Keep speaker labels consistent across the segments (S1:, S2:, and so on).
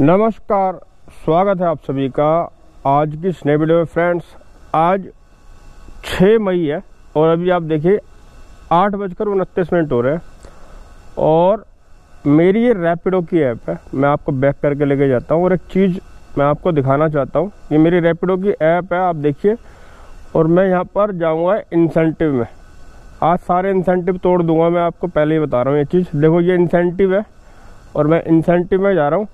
S1: नमस्कार, स्वागत है आप सभी का आज की इस नए वीडियो में। फ्रेंड्स, आज 6 मई है और अभी आप देखिए 8:29 हो रहे हैं और मेरी ये रैपिडो की ऐप है। मैं आपको बैक करके लेके जाता हूँ और एक चीज़ मैं आपको दिखाना चाहता हूँ। ये मेरी रैपिडो की ऐप है, आप देखिए। और मैं यहाँ पर जाऊँगा इंसेंटिव में। आज सारे इंसेंटिव तोड़ दूंगा, मैं आपको पहले ही बता रहा हूँ ये चीज़। देखो, ये इंसेंटिव है और मैं इंसेंटिव में जा रहा हूँ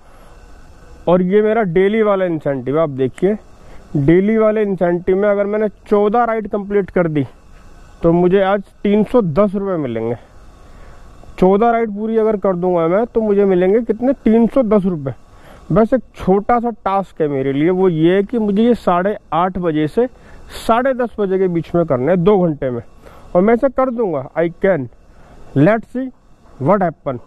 S1: और ये मेरा डेली वाला इंसेंटिव है। आप देखिए, डेली वाले इंसेंटिव में अगर मैंने 14 राइड कंप्लीट कर दी तो मुझे आज 310 रुपये मिलेंगे। 14 राइड पूरी अगर कर दूंगा मैं तो मुझे मिलेंगे कितने, 310 रुपये। बस एक छोटा सा टास्क है मेरे लिए, वो ये है कि मुझे ये 8:30 बजे से 10:30 बजे के बीच में करना है, 2 घंटे में, और मैं इसे कर दूंगा। I can, let's see what happen.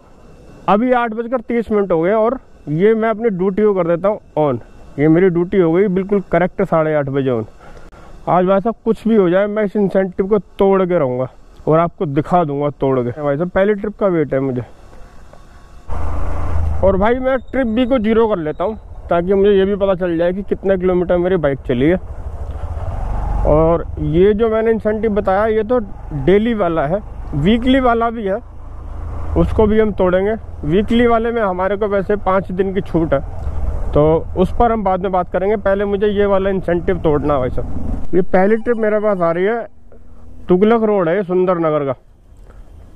S1: अभी 8:30 हो गए और ये मैं अपनी ड्यूटी को कर देता हूँ ऑन। ये मेरी ड्यूटी हो गई बिल्कुल करेक्ट 8:30 बजे ऑन। आज भाई साहब कुछ भी हो जाए मैं इस इंसेंटिव को तोड़ के रहूँगा और आपको दिखा दूंगा तोड़ के। भाई साहब पहली ट्रिप का वेट है मुझे। और भाई मैं ट्रिप बी को 0 कर लेता हूँ ताकि मुझे ये भी पता चल जाए कि कितने किलोमीटर मेरी बाइक चली है। और ये जो मैंने इंसेंटिव बताया ये तो डेली वाला है, वीकली वाला भी है, उसको भी हम तोड़ेंगे। वीकली वाले में हमारे को वैसे 5 दिन की छूट है तो उस पर हम बाद में बात करेंगे। पहले मुझे ये वाला इंसेंटिव तोड़ना है भाई साहब। ये पहली ट्रिप मेरे पास आ रही है, तुगलक रोड है सुंदर नगर का।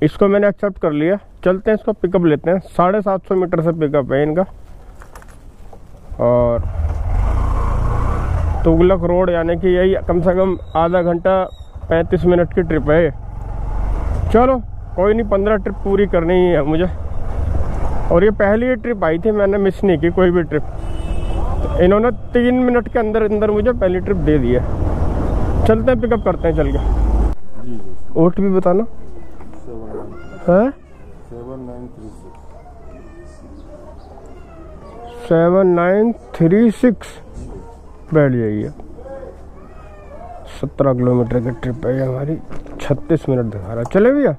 S1: इसको मैंने एक्सेप्ट कर लिया। चलते हैं, इसको पिकअप लेते हैं। 750 मीटर से पिकअप है इनका। और तुगलक रोड यानी कि यही कम से कम आधा घंटा 35 मिनट की ट्रिप है। चलो कोई नहीं, 15 ट्रिप पूरी करनी ही है मुझे। और ये पहली ट्रिप आई थी, मैंने मिस नहीं की कोई भी ट्रिप। तो इन्होंने 3 मिनट के अंदर अंदर मुझे पहली ट्रिप दे दी है। चलते हैं, पिकअप करते हैं चल के। ओट भी बताना है। 7936 बैठ जाइए। 17 किलोमीटर की ट्रिप है हमारी। 36 मिनट दिखा रहा है। चले भैया,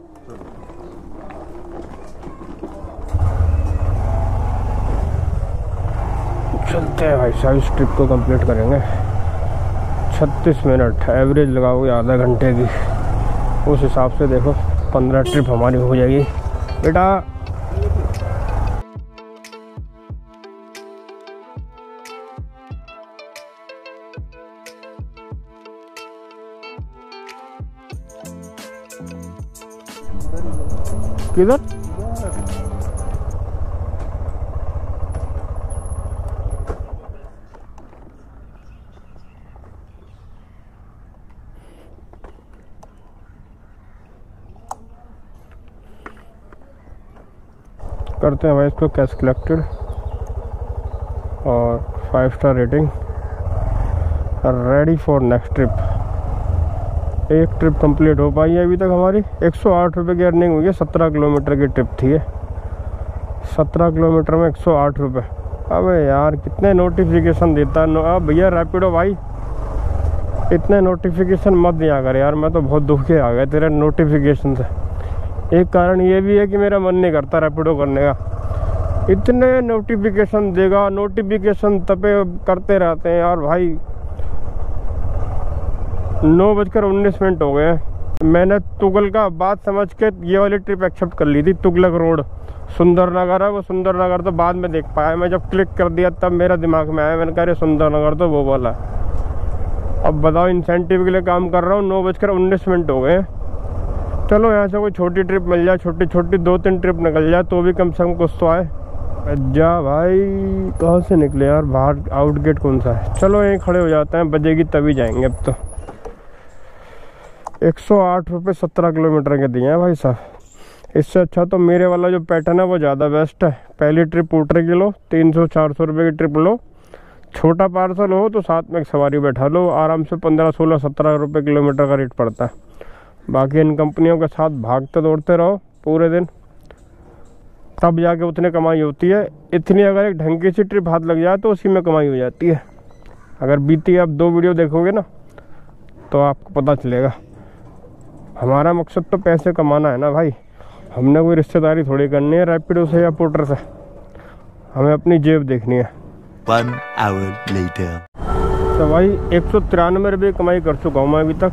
S1: चलते हैं भाई साहब, इस ट्रिप को कंप्लीट करेंगे। 36 मिनट एवरेज लगाओगे आधा घंटे की, उस हिसाब से देखो 15 ट्रिप हमारी हो जाएगी बेटा। किधर करते हैं भाई इसको, कैश कलेक्टेड और 5 star rating, ready for next trip. एक ट्रिप कंप्लीट हो पाई है अभी तक हमारी। 108 रुपये की अर्निंग हुई है। 17 किलोमीटर की ट्रिप थी ये। 17 किलोमीटर में 108 रुपये। अबे यार कितने नोटिफिकेशन देता है। अब भैया रैपिडो भाई इतने नोटिफिकेशन मत दिया कर यार, मैं तो बहुत दुखी आ गया तेरे नोटिफिकेशन से। एक कारण ये भी है कि मेरा मन नहीं करता रैपिडो करने का। इतने नोटिफिकेशन देगा, नोटिफिकेशन तपे करते रहते हैं यार भाई। 9:19 हो गए। मैंने तुगल का बात समझ के ये वाली ट्रिप एक्सेप्ट कर ली थी। तुगलक रोड सुंदर नगर है, वो सुंदर नगर तो बाद में देख पाया। मैं जब क्लिक कर दिया तब मेरा दिमाग में आया, मैंने कहा अरे सुंदर नगर तो वो वाला है। अब बताओ, इंसेंटिव के लिए काम कर रहा हूँ। 9:19 हो गए। चलो यहाँ से कोई छोटी ट्रिप मिल जाए, छोटी छोटी 2-3 ट्रिप निकल जाए तो भी कम से कम कुछ तो आए। जा भाई, कहाँ से निकले यार, बाहर आउट गेट कौन सा है। चलो यहीं खड़े हो जाते हैं, बजेगी तभी जाएंगे। अब तो 108 रुपये 17 किलोमीटर के दिए हैं भाई साहब। इससे अच्छा तो मेरे वाला जो पैटर्न है वो ज़्यादा बेस्ट है। पहली ट्रिप ऊटर की लो, 300-400 रुपये की ट्रिप लो। छोटा पार्सल हो तो साथ में एक सवारी बैठा लो, आराम से 15-16-17 रुपये किलोमीटर का रेट पड़ता है। बाकी इन कंपनियों के साथ भागते दौड़ते रहो पूरे दिन, तब जाके उतने कमाई होती है। इतनी अगर एक ढंग की सी ट्रिप हाथ लग जाए तो उसी में कमाई हो जाती है। अगर बीती आप 2 वीडियो देखोगे ना तो आपको पता चलेगा। हमारा मकसद तो पैसे कमाना है ना भाई। हमने कोई रिश्तेदारी थोड़ी करनी है रैपिडो से या पोर्टर से। हमें अपनी जेब देखनी है।
S2: 1 hour later.
S1: तो भाई 193 रुपये कमाई कर चुका हूँ मैं अभी तक।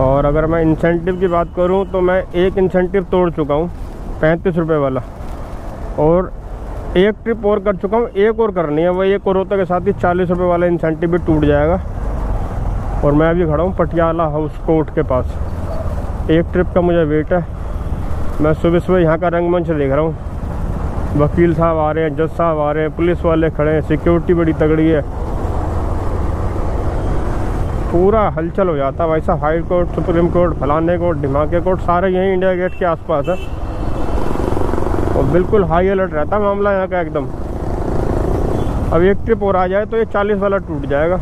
S1: और अगर मैं इंसेंटिव की बात करूँ तो मैं एक इंसेंटिव तोड़ चुका हूँ 35 रुपये वाला, और एक ट्रिप और कर चुका हूँ, एक और करनी है। वही एक और होता के साथ ही 40 रुपये वाला इंसेंटिव भी टूट जाएगा। और मैं अभी खड़ा हूँ पटियाला हाउस कोर्ट के पास। एक ट्रिप का मुझे वेट है। मैं सुबह सुबह यहाँ का रंगमंच देख रहा हूँ। वकील साहब आ रहे हैं, जज साहब आ रहे हैं, पुलिस वाले खड़े हैं, सिक्योरिटी बड़ी तगड़ी है, पूरा हलचल हो जाता है भाई साहब। हाई कोर्ट, सुप्रीम कोर्ट, फलाने कोर्ट, ढिमाके कोर्ट, सारे यहीं इंडिया गेट के आसपास है। और बिल्कुल हाई अलर्ट रहता है मामला यहाँ का एकदम। अब एक ट्रिप और आ जाए तो ये 40 वाला टूट जाएगा।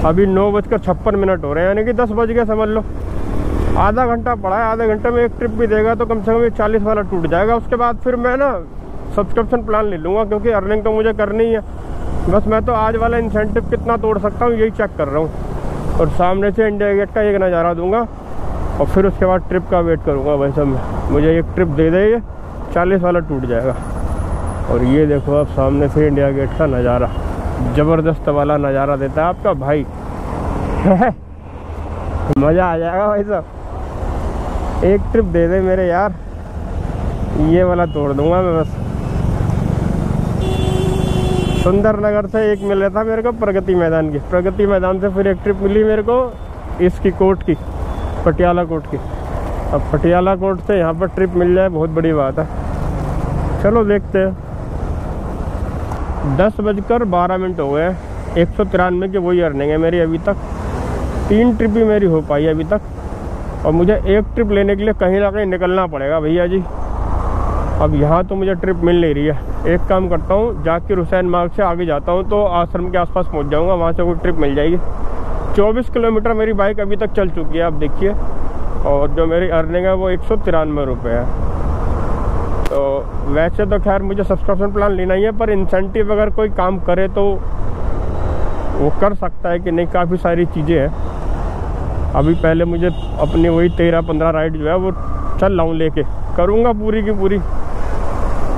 S1: अभी 9:56 हो रहे हैं, यानी कि 10 बज गए समझ लो। आधा घंटा पड़ा है, आधे घंटे में एक ट्रिप भी देगा तो कम से कम ये 40 वाला टूट जाएगा। उसके बाद फिर मैं ना सब्सक्रिप्शन प्लान ले लूँगा, क्योंकि अर्निंग तो मुझे करनी ही है। बस मैं तो आज वाला इंसेंटिव कितना तोड़ सकता हूँ यही चेक कर रहा हूँ। और सामने से इंडिया गेट का एक नज़ारा दूंगा और फिर उसके बाद ट्रिप का वेट करूँगा भाई साहब। मुझे एक ट्रिप दे दे, ये 40 वाला टूट जाएगा। और ये देखो आप सामने से इंडिया गेट का नज़ारा, ज़बरदस्त वाला नज़ारा देता है आपका भाई। मज़ा आ जाएगा भाई साहब। एक ट्रिप दे दे मेरे यार, ये वाला तोड़ दूंगा मैं बस। सुंदरनगर से एक मिल रहा था मेरे को प्रगति मैदान की, प्रगति मैदान से फिर एक ट्रिप मिली मेरे को इसकी कोर्ट की, पटियाला कोर्ट की। अब पटियाला कोर्ट से यहाँ पर ट्रिप मिल जाए बहुत बड़ी बात है। चलो देखते हैं। 10:12 हो गए। 193 की वही अर्निंग है मेरी अभी तक। 3 ट्रिप भी मेरी हो पाई अभी तक, और मुझे एक ट्रिप लेने के लिए कहीं ना कहीं निकलना पड़ेगा भैया जी। अब यहाँ तो मुझे ट्रिप मिल नहीं रही है। एक काम करता हूँ, जाकिर हुसैन मार्ग से आगे जाता हूँ तो आश्रम के आसपास पहुँच जाऊँगा, वहाँ से कोई ट्रिप मिल जाएगी। 24 किलोमीटर मेरी बाइक अभी तक चल चुकी है, आप देखिए। और जो मेरी अर्निंग है वो 193 रुपये है। तो वैसे तो खैर मुझे सब्सक्रिप्शन प्लान लेना ही है, पर इंसेंटिव अगर कोई काम करे तो वो कर सकता है कि नहीं, काफ़ी सारी चीज़ें हैं। अभी पहले मुझे अपनी वही 13-15 राइड जो है वो चल रहा हूँ लेके, करूँगा पूरी की पूरी।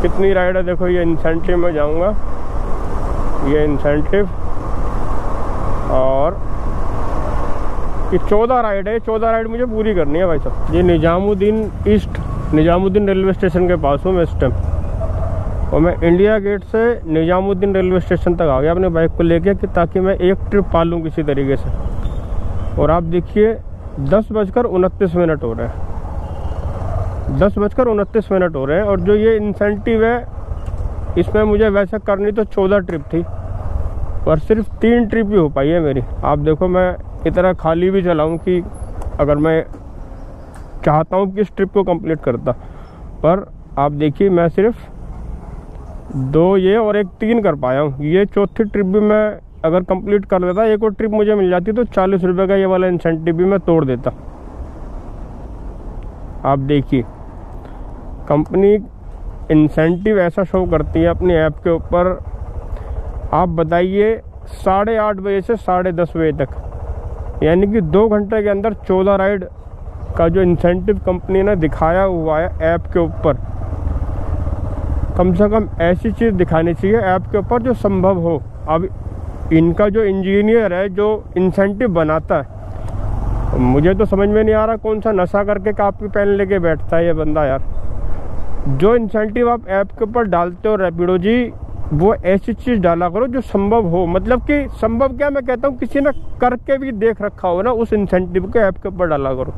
S1: कितनी राइड है देखो, ये इंसेंटिव में जाऊँगा, ये इंसेंटिव, और ये 14 राइड है। 14 राइड मुझे पूरी करनी है भाई साहब। ये Nizamuddin east, Nizamuddin railway station के पास हूँ मैं इस टाइम, और मैं इंडिया गेट से निजामुद्दीन रेलवे स्टेशन तक आ गया अपने बाइक को लेके, कि ताकि मैं एक ट्रिप पा लूँ किसी तरीके से। और आप देखिए 10:29 हो रहे हैं, 10:29 हो रहे हैं। और जो ये इंसेंटिव है इसमें मुझे वैसे करनी तो 14 ट्रिप थी, पर सिर्फ 3 ट्रिप ही हो पाई है मेरी। आप देखो मैं इतना खाली भी चलाऊँ कि अगर मैं चाहता हूँ कि इस ट्रिप को कंप्लीट करता, पर आप देखिए मैं सिर्फ 2 ये और एक 3 कर पाया हूँ। ये चौथी ट्रिप भी मैं अगर कंप्लीट कर लेता, एक और ट्रिप मुझे मिल जाती तो 40 रुपये का ये वाला इंसेंटिव भी मैं तोड़ देता। आप देखिए कंपनी इंसेंटिव ऐसा शो करती है अपनी ऐप के ऊपर। आप बताइए 8:30 बजे से 10:30 बजे तक, यानी कि 2 घंटे के अंदर 14 राइड का जो इंसेंटिव कंपनी ने दिखाया हुआ है ऐप के ऊपर। कम से कम ऐसी चीज़ दिखानी चाहिए ऐप के ऊपर जो संभव हो। अब इनका जो इंजीनियर है जो इंसेंटिव बनाता है, मुझे तो समझ में नहीं आ रहा कौन सा नशा करके कापी पेन लेके बैठता है ये बंदा यार। जो इंसेंटिव आप ऐप के ऊपर डालते हो रैपिडो जी, वो ऐसी चीज़ डाला करो जो संभव हो। मतलब कि संभव क्या, मैं कहता हूँ किसी ने करके भी देख रखा हो ना, उस इंसेंटिव को ऐप के ऊपर डाला करो।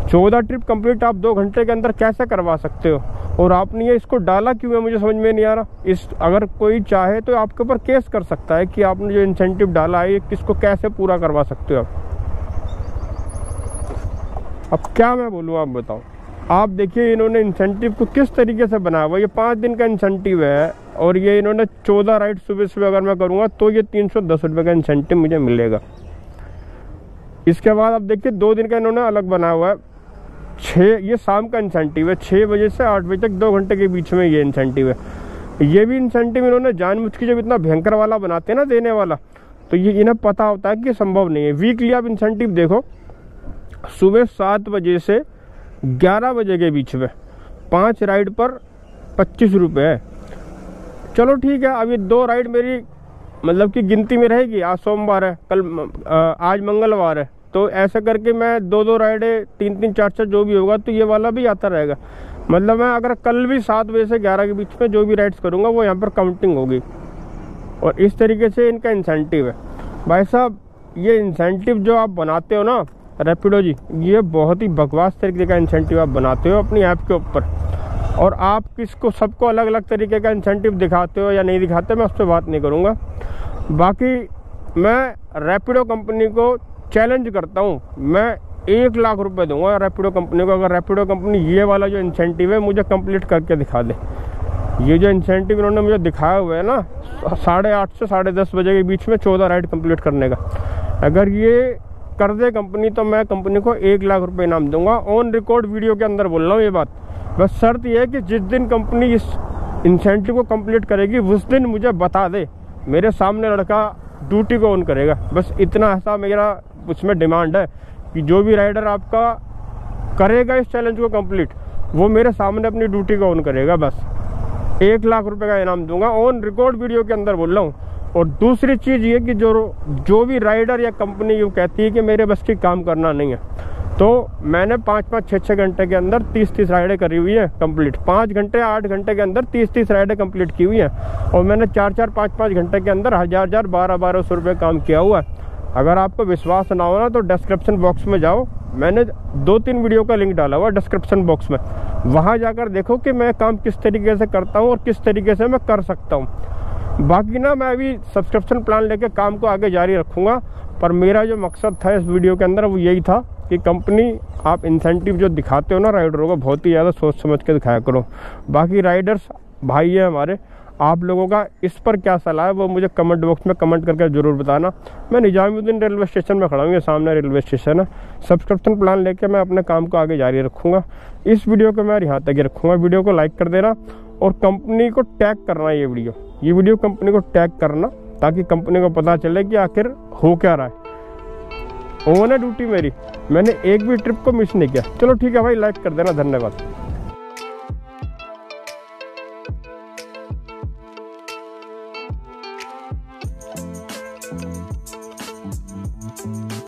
S1: 14 ट्रिप कंप्लीट आप 2 घंटे के अंदर कैसे करवा सकते हो, और आपने ये इसको डाला क्यों है मुझे समझ में नहीं आ रहा। इस अगर कोई चाहे तो आपके ऊपर केस कर सकता है कि आपने जो इंसेंटिव डाला है ये किसको कैसे पूरा करवा सकते हो आप। अब क्या मैं बोलूँ आप बताओ। आप देखिए इन्होंने इंसेंटिव को किस तरीके से बनाया हुआ। ये 5 दिन का इंसेंटिव है, और ये इन्होंने 14 राइड सुबह सुबह अगर मैं करूँगा तो ये 310 रुपये का इंसेंटिव मुझे मिलेगा। इसके बाद आप देखिए 2 दिन का इन्होंने अलग बनाया हुआ है। 6 ये शाम का इंसेंटिव है, 6 बजे से 8 बजे तक 2 घंटे के बीच में ये इंसेंटिव है। ये भी इंसेंटिव इन्होंने जानबूझ के जब इतना भयंकर वाला बनाते हैं ना देने वाला, तो ये इन्हें पता होता है कि संभव नहीं है। वीकली आप इंसेंटिव देखो, सुबह 7 बजे से 11 बजे के बीच में 5 राइड पर 25 रुपये है। चलो ठीक है, अभी 2 राइड मेरी मतलब कि गिनती में रहेगी। आज सोमवार है, कल आज मंगलवार है, तो ऐसे करके मैं 2-2 राइडें 3-3 4-4 जो भी होगा तो ये वाला भी आता रहेगा। मतलब मैं अगर कल भी 7 बजे से 11 के बीच में जो भी राइड्स करूँगा वो यहाँ पर काउंटिंग होगी। और इस तरीके से इनका इंसेंटिव है। भाई साहब ये इंसेंटिव जो आप बनाते हो ना रैपिडो जी, ये बहुत ही बकवास तरीके का इंसेंटिव आप बनाते हो अपनी ऐप के ऊपर। और आप किसको सबको अलग अलग तरीके का इंसेंटिव दिखाते हो या नहीं दिखाते, मैं उस पर बात नहीं करूँगा। बाकी मैं रैपिडो कंपनी को चैलेंज करता हूँ, मैं 1 लाख रुपए दूंगा रैपिडो कंपनी को अगर रैपिडो कंपनी ये वाला जो इंसेंटिव है मुझे कंप्लीट करके दिखा दे। ये जो इंसेंटिव इन्होंने मुझे दिखाया हुआ है ना 8:30 से 10:30 बजे के बीच में 14 राइड कंप्लीट करने का, अगर ये कर दे कंपनी तो मैं कंपनी को 1 लाख रुपए इनाम दूंगा। ऑन रिकॉर्ड वीडियो के अंदर बोल रहा हूँ ये बात। बस शर्त ये है कि जिस दिन कंपनी इस इंसेंटिव को कंप्लीट करेगी उस दिन मुझे बता दे, मेरे सामने लड़का ड्यूटी को ऑन करेगा। बस इतना ऐसा मेरा उसमें डिमांड है कि जो भी राइडर आपका करेगा इस चैलेंज को कंप्लीट, वो मेरे सामने अपनी ड्यूटी को ऑन करेगा। बस 1 लाख रुपए का इनाम दूंगा, ऑन रिकॉर्ड वीडियो के अंदर बोल रहा हूँ। और दूसरी चीज़ ये कि जो भी राइडर या कंपनी यूँ कहती है कि मेरे बस की काम करना नहीं है, तो मैंने 5-5, 6-6 घंटे के अंदर 30-30 राइडें करी हुई है कंप्लीट। 5 घंटे 8 घंटे के अंदर 30-30 राइडें कंप्लीट की हुई हैं। और मैंने 4-4, 5-5 घंटे के अंदर 1000-1000, 1200 रुपये काम किया हुआ है। अगर आपको विश्वास ना हो ना तो डिस्क्रिप्शन बॉक्स में जाओ, मैंने 2-3 वीडियो का लिंक डाला हुआ डिस्क्रिप्शन बॉक्स में, वहाँ जाकर देखो कि मैं काम किस तरीके से करता हूँ और किस तरीके से मैं कर सकता हूँ। बाकी ना मैं अभी सब्सक्रिप्शन प्लान लेके काम को आगे जारी रखूँगा, पर मेरा जो मकसद था इस वीडियो के अंदर वो यही था कि कंपनी आप इंसेंटिव जो दिखाते हो ना राइडरों को बहुत ही ज़्यादा सोच समझ के दिखाया करो। बाकी राइडर्स भाई है हमारे, आप लोगों का इस पर क्या सलाह है वो मुझे कमेंट बॉक्स में कमेंट करके ज़रूर बताना। मैं निजामुद्दीन रेलवे स्टेशन में खड़ा हूँ, ये सामने रेलवे स्टेशन है। सब्सक्रिप्शन प्लान लेके मैं अपने काम को आगे जारी रखूँगा। इस वीडियो को मैं यहाँ तक ही रखूँगा। वीडियो को लाइक कर देना और कंपनी को टैग करना, ये वीडियो कंपनी को टैग करना ताकि कंपनी को पता चले कि आखिर हो क्या रहा है। ऑन है ड्यूटी मेरी, मैंने एक भी ट्रिप को मिस नहीं किया। चलो ठीक है भाई, लाइक कर देना, धन्यवाद।